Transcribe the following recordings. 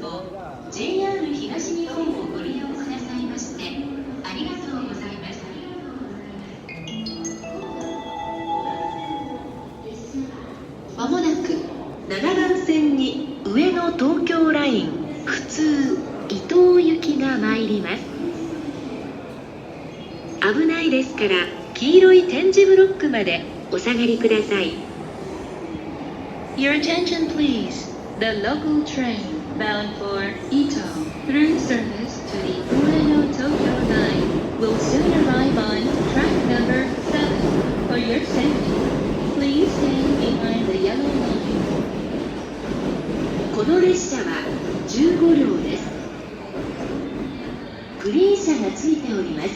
も JR 東日本をご利用くださいましてありがとうございます。まもなく7番線に上野東京ライン普通伊東行きが参ります。危ないですから黄色い点字ブロックまでお下がりください。Your attention please. The local train bound for Ito through service to the Ueno Tokyo Line will soon arrive on track number 7. For your safety, please stand behind the yellow line. この列車は15両です。グリーン車がついております。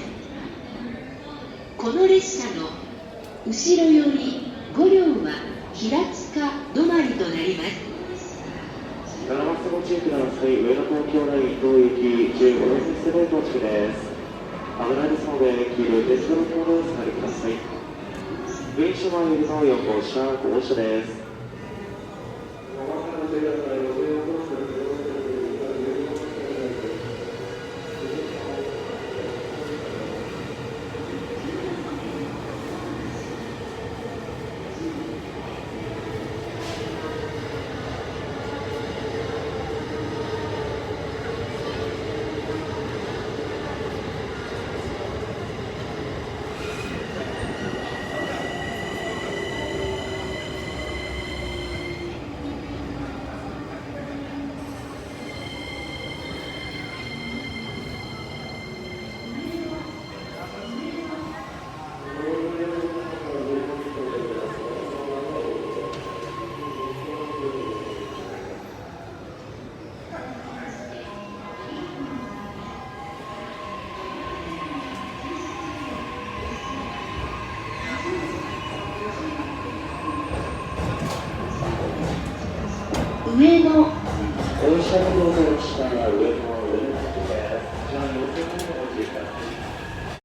この列車の後ろより5両は平塚止まりとなります。7マスご注意ください。上野東京ライン伊東行き15路線ステー到着です。危ないですので黄色い鉄道のお下がりください。上車前よりの4号車5号車です。